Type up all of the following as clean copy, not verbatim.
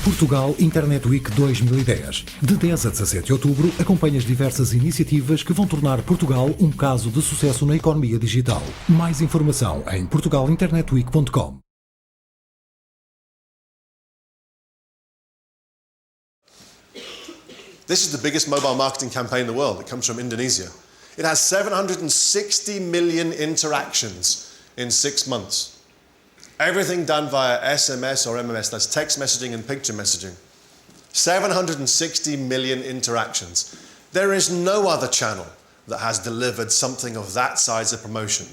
Portugal Internet Week 2010. De 10 a 17 de outubro, acompanhe as diversas iniciativas que vão tornar Portugal um caso de sucesso na economia digital. Mais informação em portugalinternetweek.com. This is the biggest mobile marketing campaign in the world. It comes from Indonesia. It has 760 million interactions in 6 months. Everything done via SMS or MMS, that's text messaging and picture messaging. 760 million interactions. There is no other channel that has delivered something of that size of promotion.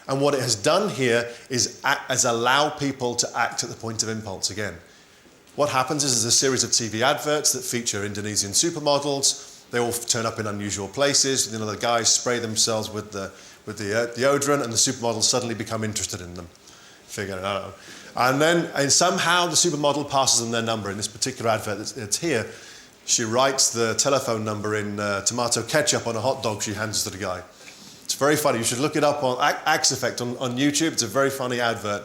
And what it has done here is allow people to act at the point of impulse again. What happens is there's a series of TV adverts that feature Indonesian supermodels. They all turn up in unusual places. You know, the guys spray themselves with the deodorant, and the supermodels suddenly become interested in them. Figure it out. And somehow the supermodel passes them their number. In this particular advert that's here, she writes the telephone number in tomato ketchup on a hot dog she hands to the guy. It's very funny. You should look it up on ACEPI on YouTube. It's a very funny advert.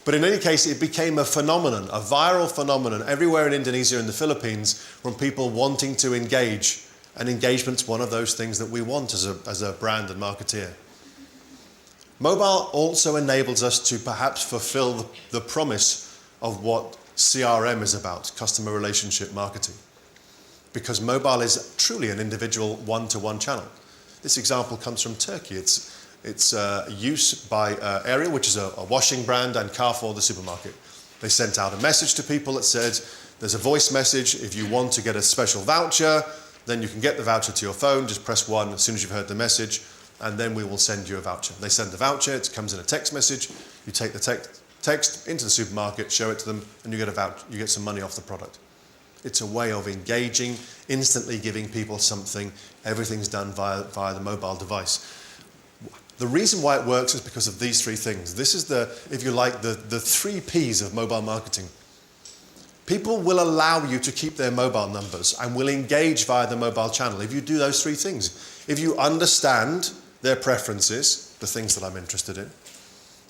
But in any case, it became a phenomenon, a viral phenomenon everywhere in Indonesia and the Philippines from people wanting to engage. And engagement's one of those things that we want as a brand and marketeer. Mobile also enables us to perhaps fulfill the promise of what CRM is about, customer relationship marketing. Because mobile is truly an individual one-to-one channel. This example comes from Turkey. It's use by Ariel, which is a washing brand, and Carrefour, the supermarket. They sent out a message to people that said, there's a voice message. If you want to get a special voucher, then you can get the voucher to your phone. Just press 1 as soon as you've heard the message, and then we will send you a voucher. They send the voucher, it comes in a text message. You take the text into the supermarket, show it to them, and you get a voucher. You get some money off the product. It's a way of engaging, instantly giving people something. Everything's done via the mobile device. The reason why it works is because of these 3 things. This is if you like, the 3 Ps of mobile marketing. People will allow you to keep their mobile numbers and will engage via the mobile channel if you do those 3 things. If you understand their preferences, the things that I'm interested in.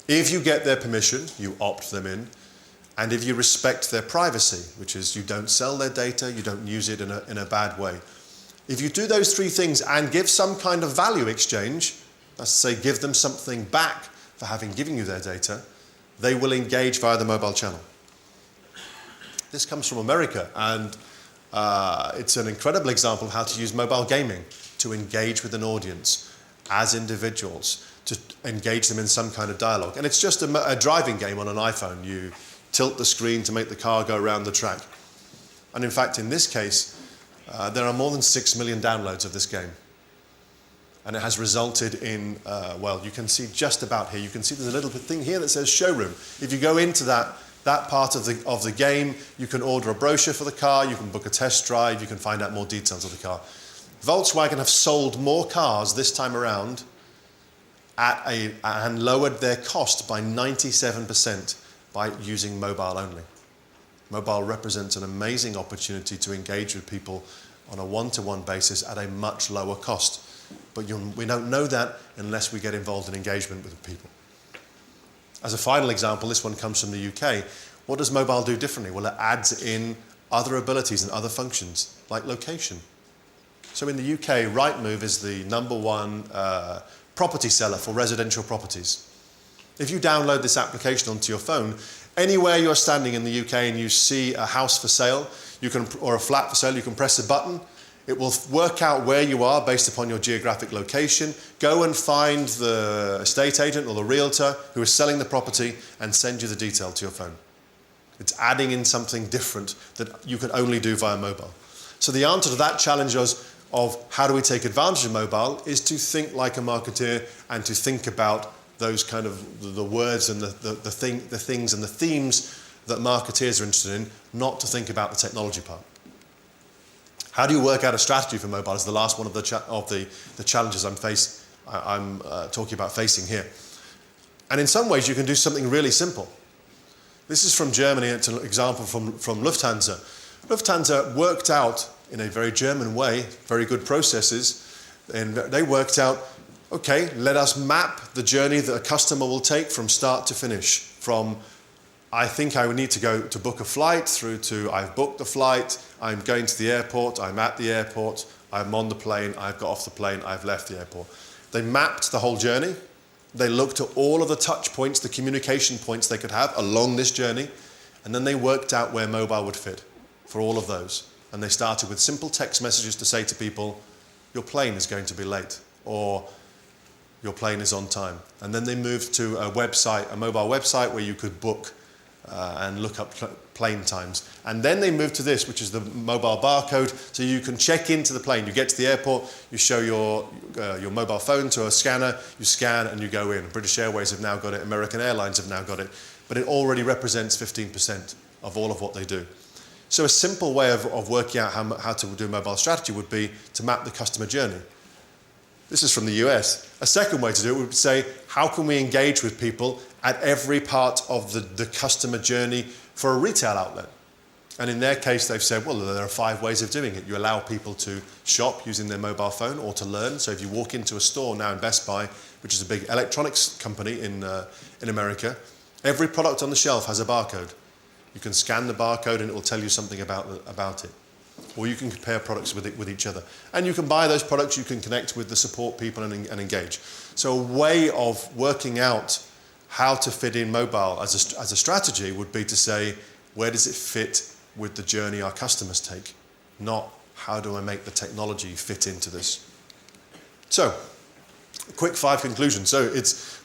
If you get their permission, you opt them in. And if you respect their privacy, which is you don't sell their data, you don't use it in a bad way. If you do those 3 things and give some kind of value exchange, let's say give them something back for having given you their data, they will engage via the mobile channel. This comes from America, and it's an incredible example of how to use mobile gaming to engage with an audience as individuals, to engage them in some kind of dialogue. And it's just a driving game on an iPhone. You tilt the screen to make the car go around the track. And in fact, in this case, there are more than 6 million downloads of this game. And it has resulted in, well, you can see just about here, you can see there's a little thing here that says showroom. If you go into that part of the game, you can order a brochure for the car, you can book a test drive, you can find out more details of the car. Volkswagen have sold more cars this time around and lowered their cost by 97% by using mobile only. Mobile represents an amazing opportunity to engage with people on a one-to-one basis at a much lower cost. But we don't know that unless we get involved in engagement with people. As a final example, this one comes from the UK. What does mobile do differently? Well, it adds in other abilities and other functions, like location. So in the UK, Rightmove is the #1 property seller for residential properties. If you download this application onto your phone, anywhere you're standing in the UK and you see a house for sale, or a flat for sale, you can press a button. It will work out where you are based upon your geographic location, go and find the estate agent or the realtor who is selling the property and send you the detail to your phone. It's adding in something different that you can only do via mobile. So the answer to that challenge of how do we take advantage of mobile is to think like a marketeer and to think about those kind of the words and the things and the themes that marketeers are interested in, not to think about the technology part. How do you work out a strategy for mobile is the last one of the challenges I'm talking about facing here. And in some ways you can do something really simple. This is from Germany, it's an example from Lufthansa. Lufthansa worked out in a very German way, very good processes, and they worked out, okay, let us map the journey that a customer will take from start to finish, from I think I would need to go to book a flight through to I've booked the flight, I'm going to the airport, I'm at the airport, I'm on the plane, I've got off the plane, I've left the airport. They mapped the whole journey. They looked at all of the touch points, the communication points they could have along this journey, and then they worked out where mobile would fit for all of those. And they started with simple text messages to say to people, your plane is going to be late, or your plane is on time. And then they moved to a website, a mobile website where you could book and look up plane times. And then they moved to this, which is the mobile barcode, so you can check into the plane. You get to the airport, you show your mobile phone to a scanner, you scan and you go in. British Airways have now got it, American Airlines have now got it, but it already represents 15% of all of what they do. So a simple way of working out how to do mobile strategy would be to map the customer journey. This is from the US. A second way to do it would say, how can we engage with people at every part of the customer journey for a retail outlet? And in their case, they've said, well, there are 5 ways of doing it. You allow people to shop using their mobile phone or to learn. So if you walk into a store now in Best Buy, which is a big electronics company in America, every product on the shelf has a barcode. You can scan the barcode and it will tell you something about it. Or you can compare products with each other. And you can buy those products, you can connect with the support people and engage. So a way of working out how to fit in mobile as a strategy would be to say, where does it fit with the journey our customers take? Not how do I make the technology fit into this? So, quick 5 conclusions. So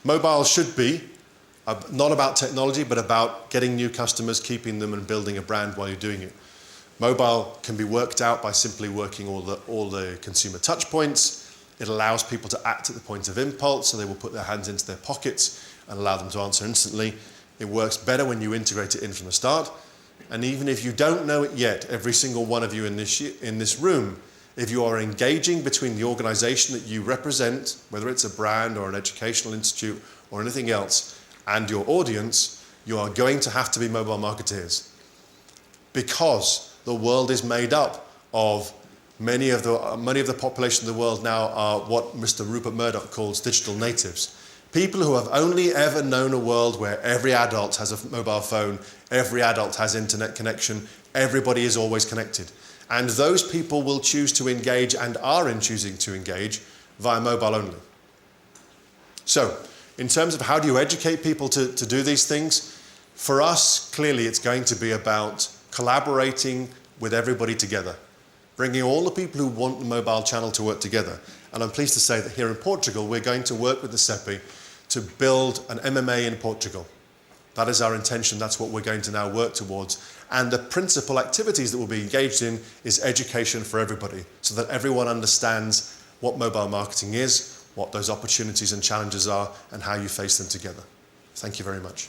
mobile should be not about technology, but about getting new customers, keeping them and building a brand while you're doing it. Mobile can be worked out by simply working all the consumer touch points. It allows people to act at the point of impulse, so they will put their hands into their pockets and allow them to answer instantly. It works better when you integrate it in from the start. And even if you don't know it yet, every single one of you in this room, if you are engaging between the organization that you represent, whether it's a brand or an educational institute or anything else, and your audience, you are going to have to be mobile marketeers. Because the world is made up of many of the population of the world now are what Mr. Rupert Murdoch calls digital natives. People who have only ever known a world where every adult has a mobile phone, every adult has internet connection, everybody is always connected. And those people will choose to engage and are choosing to engage via mobile only. So, in terms of how do you educate people to do these things, for us, clearly it's going to be about collaborating with everybody together, bringing all the people who want the mobile channel to work together. And I'm pleased to say that here in Portugal, we're going to work with the ACEPI to build an MMA in Portugal. That is our intention, that's what we're going to now work towards. And the principal activities that we'll be engaged in is education for everybody, so that everyone understands what mobile marketing is, what those opportunities and challenges are, and how you face them together. Thank you very much.